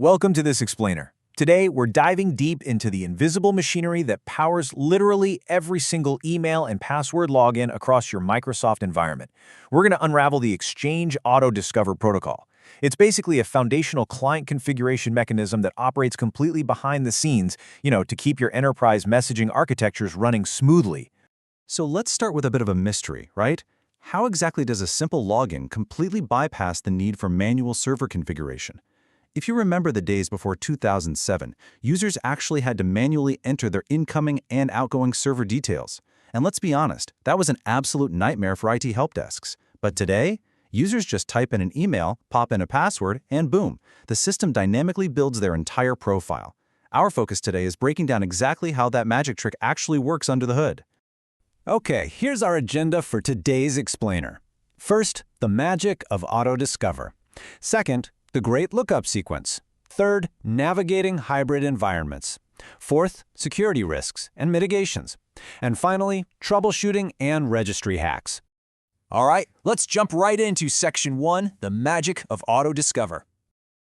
Welcome to this explainer. Today, we're diving deep into the invisible machinery that powers literally every single email and password login across your Microsoft environment. We're going to unravel the Exchange Autodiscover protocol. It's basically a foundational client configuration mechanism that operates completely behind the scenes, to keep your enterprise messaging architectures running smoothly. So let's start with a bit of a mystery, right? How exactly does a simple login completely bypass the need for manual server configuration? If you remember the days before 2007, users actually had to manually enter their incoming and outgoing server details. And let's be honest, that was an absolute nightmare for IT help desks. But today, users just type in an email, pop in a password, and boom, the system dynamically builds their entire profile. Our focus today is breaking down exactly how that magic trick actually works under the hood. Okay, here's our agenda for today's explainer. First, the magic of Autodiscover. Second, the great lookup sequence. Third, navigating hybrid environments. Fourth, security risks and mitigations. And finally, troubleshooting and registry hacks. All right, let's jump right into Section 1, the magic of Autodiscover.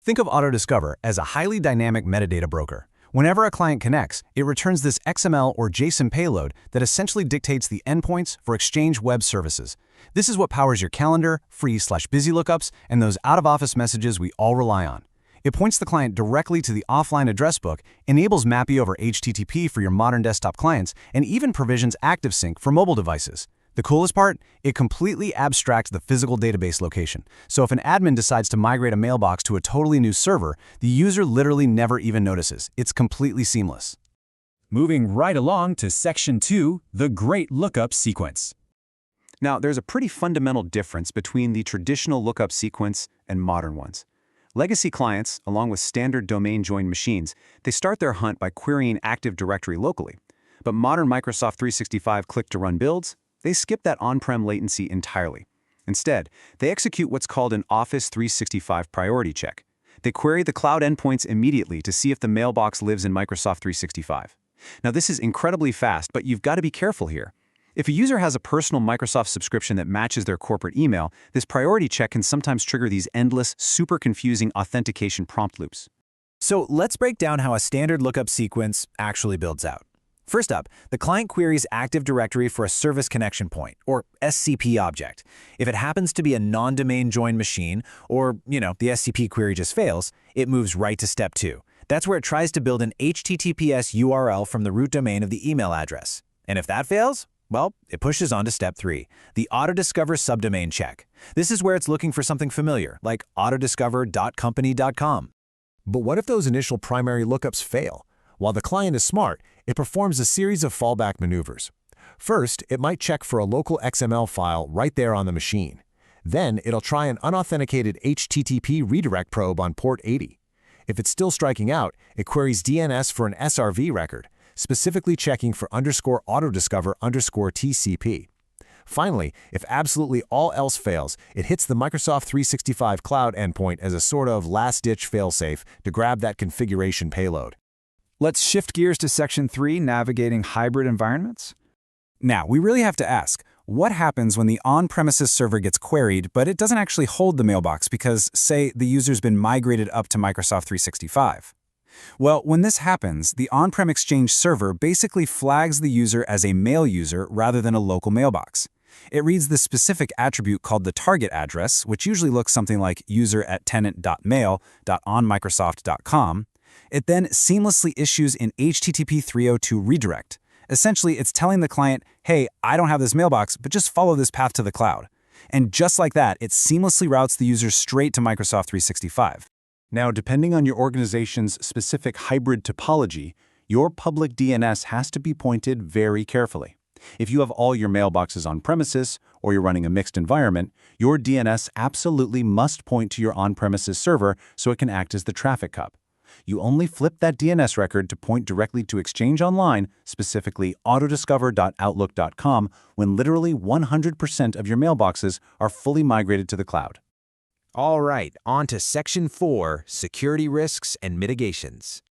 Think of Autodiscover as a highly dynamic metadata broker. Whenever a client connects, it returns this XML or JSON payload that essentially dictates the endpoints for Exchange Web Services. This is what powers your calendar, free/busy lookups, and those out-of-office messages we all rely on. It points the client directly to the offline address book, enables MAPI over HTTP for your modern desktop clients, and even provisions ActiveSync for mobile devices. The coolest part? It completely abstracts the physical database location. So if an admin decides to migrate a mailbox to a totally new server, the user literally never even notices. It's completely seamless. Moving right along to Section 2, the great lookup sequence. Now, there's a pretty fundamental difference between the traditional lookup sequence and modern ones. Legacy clients, along with standard domain-joined machines, they start their hunt by querying Active Directory locally. But modern Microsoft 365 click-to-run builds, they skip that on-prem latency entirely. Instead, they execute what's called an Office 365 priority check. They query the cloud endpoints immediately to see if the mailbox lives in Microsoft 365. Now, this is incredibly fast, but you've got to be careful here. If a user has a personal Microsoft subscription that matches their corporate email, this priority check can sometimes trigger these endless, super confusing authentication prompt loops. So let's break down how a standard lookup sequence actually builds out. First up, the client queries Active Directory for a service connection point, or SCP object. If it happens to be a non-domain joined machine, or, the SCP query just fails, it moves right to Step 2. That's where it tries to build an HTTPS URL from the root domain of the email address. And if that fails, well, it pushes on to Step 3, the Autodiscover subdomain check. This is where it's looking for something familiar, like autodiscover.company.com. But what if those initial primary lookups fail? While the client is smart, it performs a series of fallback maneuvers. First, it might check for a local XML file right there on the machine. Then, it'll try an unauthenticated HTTP redirect probe on port 80. If it's still striking out, it queries DNS for an SRV record, specifically checking for _autodiscover_TCP. Finally, if absolutely all else fails, it hits the Microsoft 365 Cloud endpoint as a sort of last-ditch failsafe to grab that configuration payload. Let's shift gears to Section 3, navigating hybrid environments. Now, we really have to ask, what happens when the on-premises server gets queried, but it doesn't actually hold the mailbox because, say, the user's been migrated up to Microsoft 365? Well, when this happens, the on-prem Exchange server basically flags the user as a mail user rather than a local mailbox. It reads the specific attribute called the target address, which usually looks something like user@tenant.mail.onmicrosoft.com. It then seamlessly issues an HTTP 302 redirect. Essentially, it's telling the client, hey, I don't have this mailbox, but just follow this path to the cloud. And just like that, it seamlessly routes the user straight to Microsoft 365. Now, depending on your organization's specific hybrid topology, your public DNS has to be pointed very carefully. If you have all your mailboxes on premises, or you're running a mixed environment, your DNS absolutely must point to your on-premises server so it can act as the traffic cup. You only flip that DNS record to point directly to Exchange Online, specifically autodiscover.outlook.com, when literally 100% of your mailboxes are fully migrated to the cloud. All right, on to Section 4, security risks and mitigations.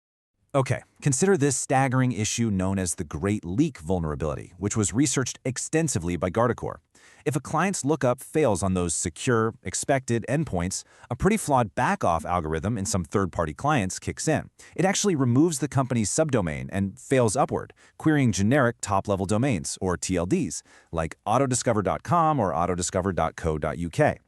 Okay, consider this staggering issue known as the Great Leak vulnerability, which was researched extensively by Guardicore. If a client's lookup fails on those secure, expected endpoints, a pretty flawed back-off algorithm in some third-party clients kicks in. It actually removes the company's subdomain and fails upward, querying generic top-level domains, or TLDs, like autodiscover.com or autodiscover.co.uk.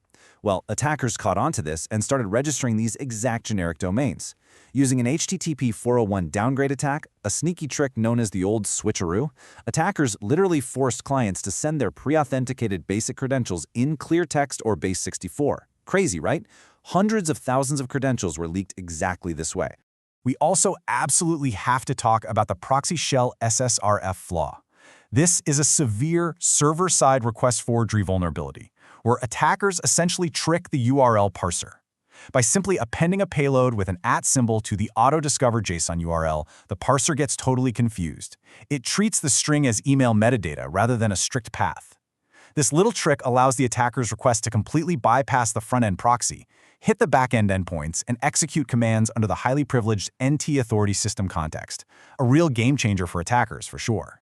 Well, attackers caught on to this and started registering these exact generic domains. Using an HTTP 401 downgrade attack, a sneaky trick known as the old switcheroo, attackers literally forced clients to send their pre-authenticated basic credentials in clear text or base64. Crazy, right? Hundreds of thousands of credentials were leaked exactly this way. We also absolutely have to talk about the proxy shell SSRF flaw. This is a severe server-side request forgery vulnerability, where attackers essentially trick the URL parser. By simply appending a payload with an @ symbol to the Autodiscover JSON URL, the parser gets totally confused. It treats the string as email metadata rather than a strict path. This little trick allows the attacker's request to completely bypass the front-end proxy, hit the back-end endpoints, and execute commands under the highly privileged NT authority system context. A real game-changer for attackers, for sure.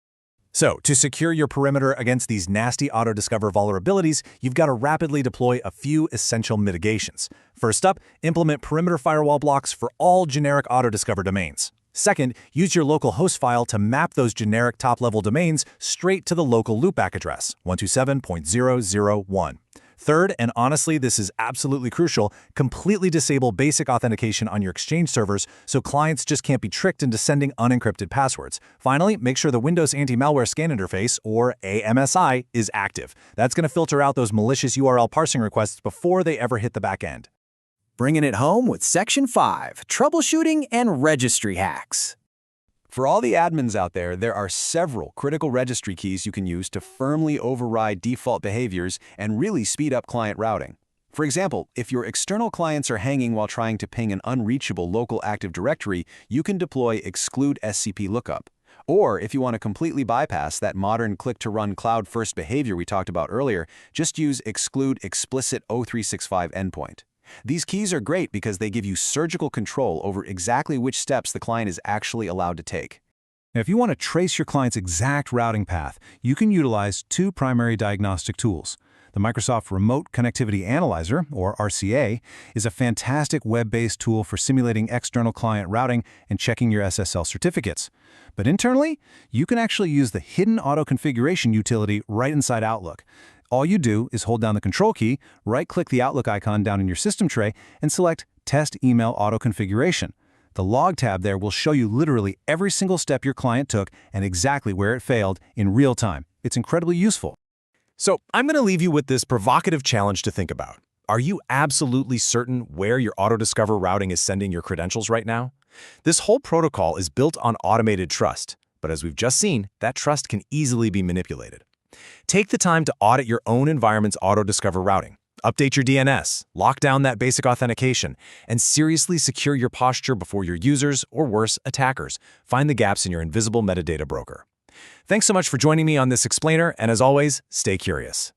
So, to secure your perimeter against these nasty Autodiscover vulnerabilities, you've got to rapidly deploy a few essential mitigations. First up, implement perimeter firewall blocks for all generic Autodiscover domains. Second, use your local host file to map those generic top-level domains straight to the local loopback address, 127.001. Third, and honestly this is absolutely crucial, completely disable basic authentication on your Exchange servers so clients just can't be tricked into sending unencrypted passwords. Finally, make sure the Windows Anti-Malware Scan Interface, or AMSI, is active. That's going to filter out those malicious URL parsing requests before they ever hit the back end. Bringing it home with Section 5, Troubleshooting and Registry Hacks. For all the admins out there, there are several critical registry keys you can use to firmly override default behaviors and really speed up client routing. For example, if your external clients are hanging while trying to ping an unreachable local Active Directory, you can deploy exclude SCP lookup. Or if you want to completely bypass that modern click-to-run cloud-first behavior we talked about earlier, just use exclude explicit 0365 endpoint. These keys are great because they give you surgical control over exactly which steps the client is actually allowed to take. Now, if you want to trace your client's exact routing path, you can utilize two primary diagnostic tools. The Microsoft Remote Connectivity Analyzer, or RCA, is a fantastic web-based tool for simulating external client routing and checking your SSL certificates. But internally, you can actually use the hidden auto-configuration utility right inside Outlook. All you do is hold down the Control key, right-click the Outlook icon down in your system tray, and select Test Email Auto-Configuration. The Log tab there will show you literally every single step your client took and exactly where it failed in real time. It's incredibly useful. So, I'm going to leave you with this provocative challenge to think about. Are you absolutely certain where your Autodiscover routing is sending your credentials right now? This whole protocol is built on automated trust, but as we've just seen, that trust can easily be manipulated. Take the time to audit your own environment's Autodiscover routing. Update your DNS, lock down that basic authentication, and seriously secure your posture before your users, or worse, attackers, find the gaps in your invisible metadata broker. Thanks so much for joining me on this explainer, and as always, stay curious.